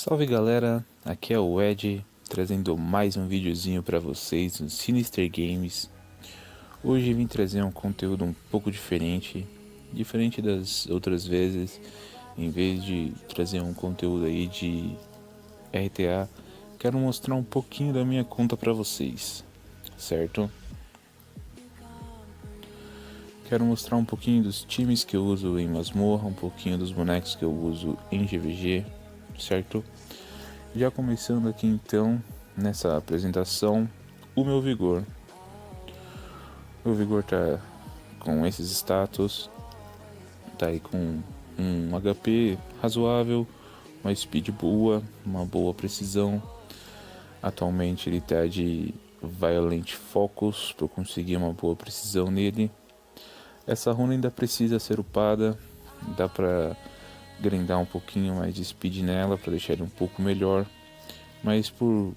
Salve galera, aqui é o Ed, trazendo mais um videozinho para vocês no Sinister Games. Hoje vim trazer um conteúdo um pouco diferente das outras vezes. Em vez de trazer um conteúdo aí de RTA, quero mostrar um pouquinho da minha conta para vocês, certo? Quero mostrar um pouquinho dos times que eu uso em masmorra, um pouquinho dos bonecos que eu uso em GVG, certo? Já começando aqui então, nessa apresentação, o meu vigor. Meu vigor tá com esses status, tá aí com um HP razoável, uma speed boa, uma boa precisão. Atualmente ele tá de Violent Focus para eu conseguir uma boa precisão nele. Essa runa ainda precisa ser upada, dá pra grindar um pouquinho mais de speed nela para deixar ele um pouco melhor. Mas por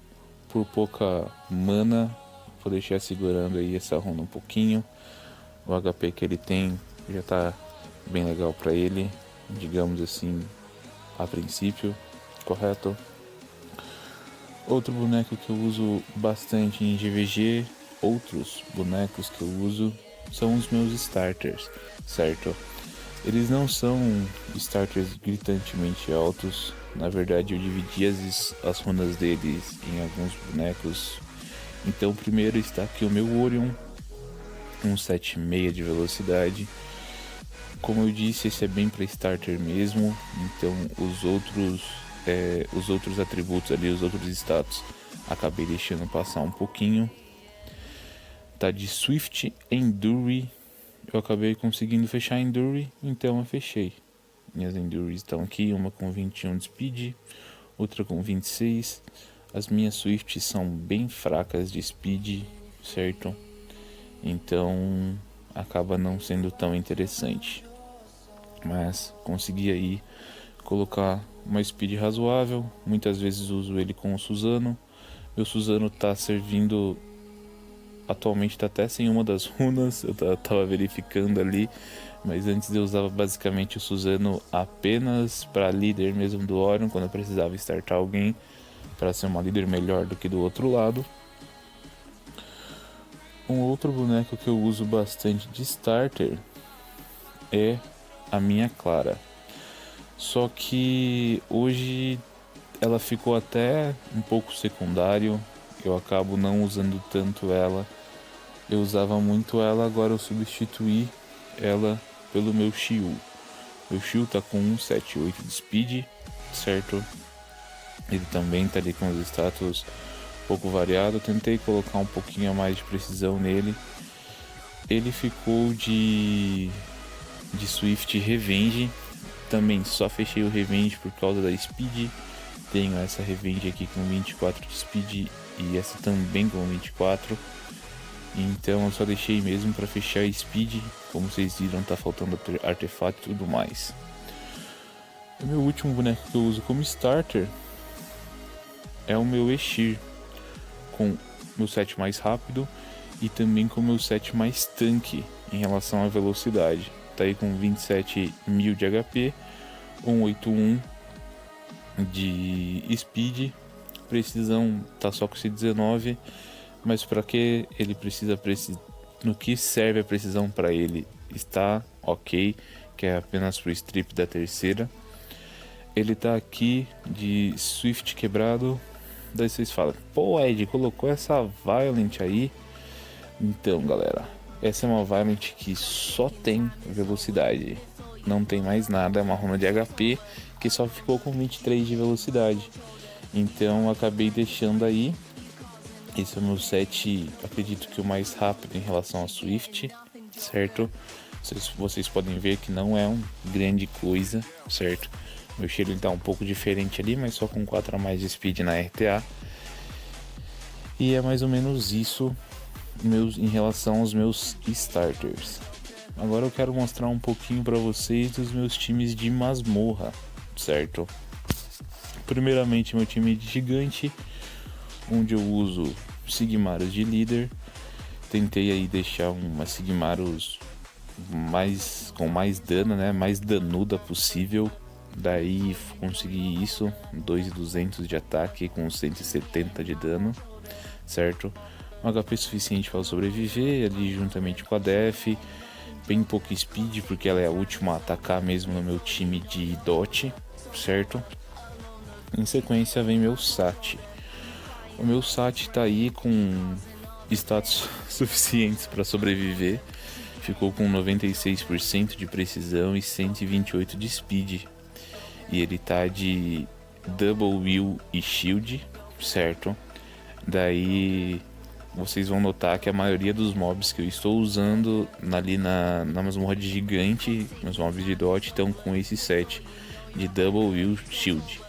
pouca mana, vou deixar segurando aí essa runa um pouquinho. O HP que ele tem já tá bem legal para ele, digamos assim, a princípio, correto? Outro boneco que eu uso bastante em GVG, outros bonecos que eu uso, são os meus starters, certo? Eles não são starters gritantemente altos. Na verdade eu dividi as runas deles em alguns bonecos. Então primeiro está aqui o meu Orion, 1,76 de velocidade. Como eu disse, esse é bem para starter mesmo. Então os outros atributos ali, os outros status, acabei deixando passar um pouquinho. Tá de Swift Endure. Eu acabei conseguindo fechar a Endure, então eu fechei. Minhas Endures estão aqui, uma com 21 de Speed, outra com 26. As minhas Swift são bem fracas de Speed, certo? Então acaba não sendo tão interessante. Mas consegui aí colocar uma Speed razoável. Muitas vezes uso ele com o Suzano. Meu Suzano tá servindo... Atualmente tá até sem uma das runas, eu tava verificando ali, mas antes eu usava basicamente o Suzano apenas para líder mesmo do Orion, quando eu precisava startar alguém para ser uma líder melhor do que do outro lado. Um outro boneco que eu uso bastante de starter é a minha Clara, só que hoje ela ficou até um pouco secundário. Eu acabo não usando tanto ela. Eu usava muito ela, agora eu substituí ela pelo meu Shiu. Meu Shiu tá com 1,78 de speed, certo? Ele também tá ali com os status um pouco variado. Eu tentei colocar um pouquinho a mais de precisão nele. Ele ficou de Swift Revenge. Também só fechei o Revenge por causa da speed. Tenho essa Revenge aqui com 24 de speed e essa também com 24. Então eu só deixei mesmo para fechar a speed. Como vocês viram, tá faltando artefato e tudo mais. O meu último boneco que eu uso como starter é o meu Eshir, com meu set mais rápido e também com meu set mais tanque em relação à velocidade. Tá aí com 27.000 de HP, 181 de speed, precisão tá só com esse 19, mas para que ele precisa, no que serve a precisão para ele está ok, que é apenas pro strip da terceira. Ele tá aqui de Swift quebrado. Daí vocês falam, pô Ed, colocou essa Violent aí? Então galera, essa é uma Violent que só tem velocidade, não tem mais nada, é uma runa de HP que só ficou com 23 de velocidade. Então acabei deixando aí. Esse é o meu set, acredito que o mais rápido em relação a Swift, certo? Vocês podem ver que não é uma grande coisa, certo? Meu cheiro tá um pouco diferente ali, mas só com 4 a mais de speed na RTA. E é mais ou menos isso em relação aos meus starters. Agora eu quero mostrar um pouquinho para vocês dos meus times de masmorra, certo? Primeiramente meu time de gigante, onde eu uso Sigmarus de líder. Tentei aí deixar uma Sigmarus com mais dano, né? Mais danuda possível. Daí consegui isso, 2.200 de ataque com 170 de dano, certo? Um HP suficiente para sobreviver ali juntamente com a Def. Bem pouco speed, porque ela é a última a atacar mesmo no meu time de Dot, certo? Em sequência vem meu Sat. O meu Sat tá aí com status suficientes para sobreviver. Ficou com 96% de precisão e 128 de speed. E ele tá de Double Will e Shield, certo? Daí vocês vão notar que a maioria dos mobs que eu estou usando ali na masmorra de gigante, os mobs de Dot, estão com esse set de Double Will Shield.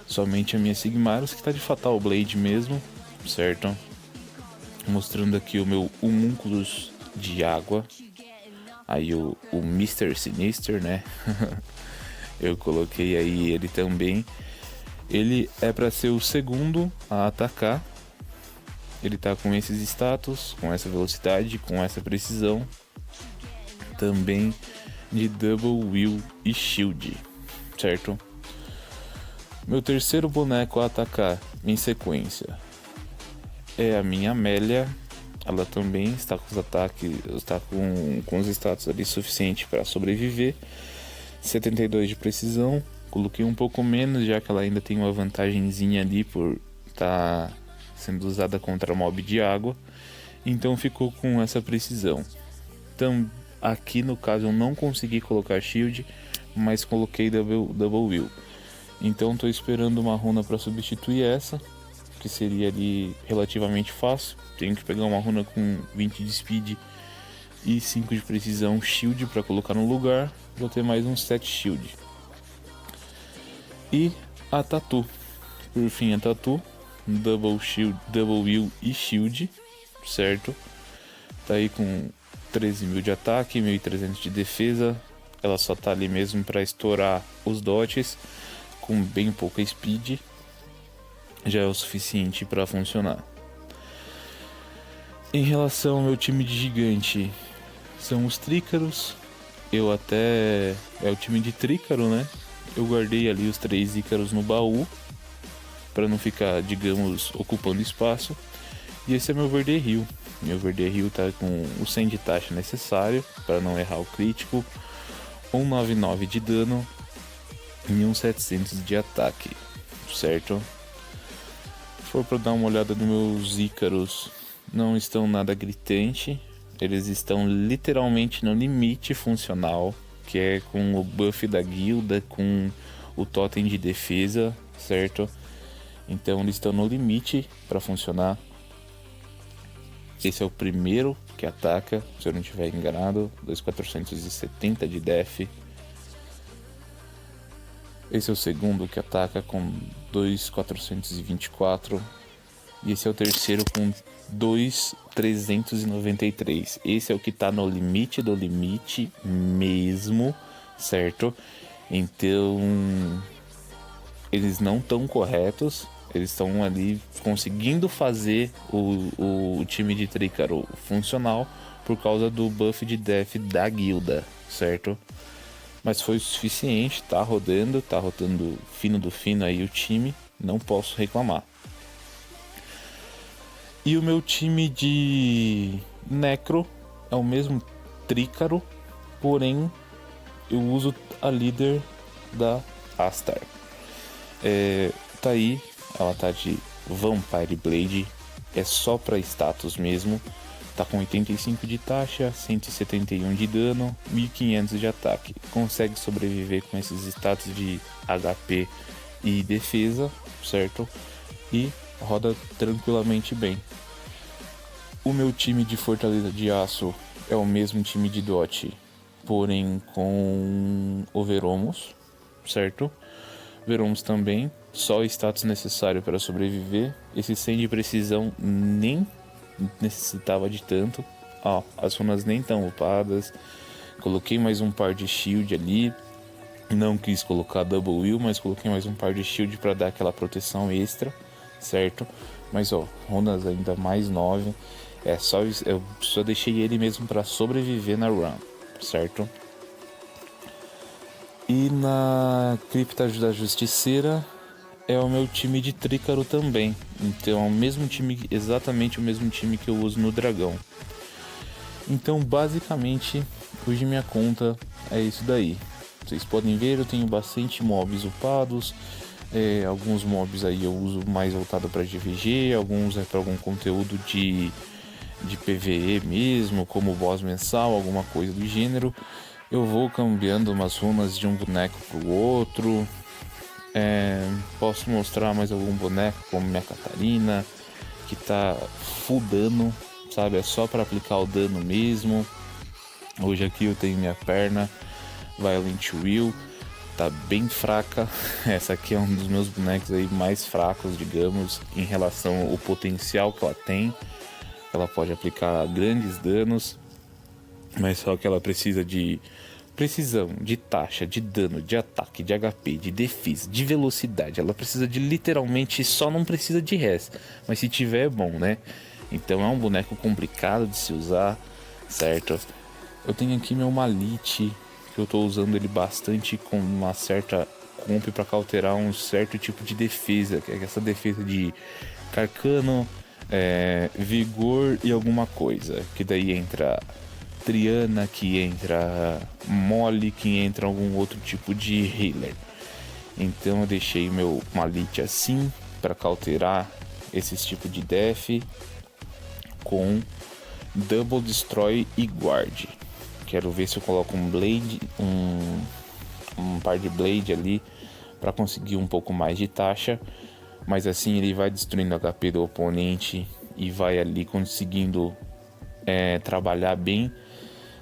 Somente a minha Sigmarus que está de Fatal Blade mesmo, certo? Mostrando aqui o meu Homunculus de água. Aí o Mr. Sinister, né? Eu coloquei aí ele também. Ele é para ser o segundo a atacar. Ele tá com esses status, com essa velocidade, com essa precisão. Também de Double Will e Shield, certo? Meu terceiro boneco a atacar em sequência é a minha Amélia. Ela também está com os ataques, está com os status ali suficiente para sobreviver. 72 de precisão. Coloquei um pouco menos, já que ela ainda tem uma vantagenzinha ali por estar sendo usada contra mob de água. Então ficou com essa precisão. Então, aqui no caso eu não consegui colocar shield, mas coloquei double will. Então estou esperando uma runa para substituir essa, que seria ali relativamente fácil. Tenho que pegar uma runa com 20 de speed e 5 de precisão shield para colocar no lugar. Vou ter mais um 7 shield. E a Tatu. Por fim, a Tatu, double shield, double will e shield, certo? Tá aí com 13.000 de ataque, 1.300 de defesa. Ela só tá ali mesmo para estourar os dots, com bem pouca speed. Já é o suficiente para funcionar. Em relação ao meu time de gigante, são os Trícaros. É o time de Trícaro, né? Eu guardei ali os 3 Ícaros no baú, para não ficar, digamos, ocupando espaço. E esse é meu Verde Rio. Meu Verde Rio tá com o 100 de taxa necessário para não errar o crítico, 199 de dano e 700 de ataque, certo? Se for para dar uma olhada nos meus Ícaros, não estão nada gritante. Eles estão literalmente no limite funcional, que é com o buff da guilda, com o totem de defesa, certo? Então eles estão no limite para funcionar. Esse é o primeiro que ataca, se eu não estiver enganado, 2.470 de def. Esse é o segundo que ataca com 2.424. E esse é o terceiro com 2.393. Esse é o que tá no limite do limite mesmo, certo? Então, eles não estão corretos. Eles estão ali conseguindo fazer o time de Trícaro funcional por causa do buff de def da guilda, certo? Mas foi o suficiente, tá rodando fino do fino aí o time, não posso reclamar. E o meu time de Necro é o mesmo Trícaro, porém eu uso a líder da Astar. Tá aí, ela tá de Vampire Blade, é só pra status mesmo. Tá com 85 de taxa, 171 de dano, 1500 de ataque. Consegue sobreviver com esses status de HP e defesa, certo? E roda tranquilamente bem. O meu time de Fortaleza de Aço é o mesmo time de Dot, porém com o Veromos, certo? Veromos também, só o status necessário para sobreviver. Esse 100 de precisão nem necessitava de tanto. As runas nem estão upadas. Coloquei mais um par de shield ali. Não quis colocar double will, mas coloquei mais um par de shield para dar aquela proteção extra, certo? Mas runas ainda mais 9. Eu só deixei ele mesmo para sobreviver na run, certo? E na cripta da Justiceira é o meu time de Trícaro também. Então é o mesmo time, exatamente o mesmo time que eu uso no Dragão. Então basicamente hoje minha conta é isso daí. Vocês podem ver, eu tenho bastante mobs upados. Alguns mobs aí eu uso mais voltado para GVG, alguns é para algum conteúdo de PvE mesmo, como boss mensal, alguma coisa do gênero. Eu vou cambiando umas runas de um boneco pro outro. Posso mostrar mais algum boneco, como minha Catarina, que tá full dano, sabe? É só para aplicar o dano mesmo. Hoje aqui eu tenho minha perna Violent Will, tá bem fraca. Essa aqui é um dos meus bonecos aí mais fracos, digamos, em relação ao potencial que ela tem. Ela pode aplicar grandes danos, mas só que ela precisa de precisão, de taxa, de dano, de ataque, de HP, de defesa, de velocidade. Ela precisa de literalmente, só não precisa de res, mas se tiver é bom, né? Então é um boneco complicado de se usar, certo? Eu tenho aqui meu Malite, que eu tô usando ele bastante com uma certa comp para cauterar um certo tipo de defesa, que é essa defesa de Carcano, Vigor e alguma coisa, que daí entra Triana, que entra Mole, que entra algum outro tipo de healer. Então eu deixei meu Malite assim para cauterar esses tipos de def com Double Destroy e Guard. Quero ver se eu coloco um Blade, um par de Blade ali para conseguir um pouco mais de taxa, mas assim ele vai destruindo o HP do oponente e vai ali conseguindo trabalhar bem.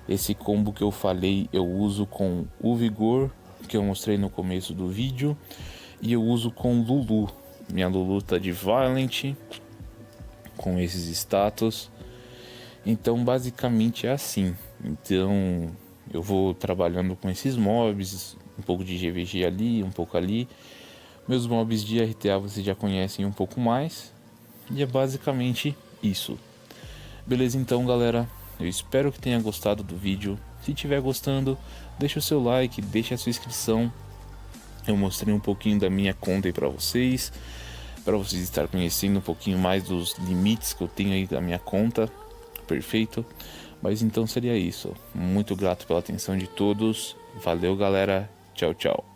Esse combo que eu falei eu uso com o Vigor, que eu mostrei no começo do vídeo, e eu uso com Lulu. Minha Lulu tá de Violent, com esses status. Então basicamente é assim. Então eu vou trabalhando com esses mobs, um pouco de GVG ali, um pouco ali. Meus mobs de RTA vocês já conhecem um pouco mais. E é basicamente isso. Beleza então, galera? Eu espero que tenha gostado do vídeo. Se tiver gostando, deixa o seu like, deixa a sua inscrição. Eu mostrei um pouquinho da minha conta aí para vocês estarem conhecendo um pouquinho mais dos limites que eu tenho aí da minha conta. Perfeito? Mas então seria isso. Muito grato pela atenção de todos. Valeu, galera. Tchau, tchau.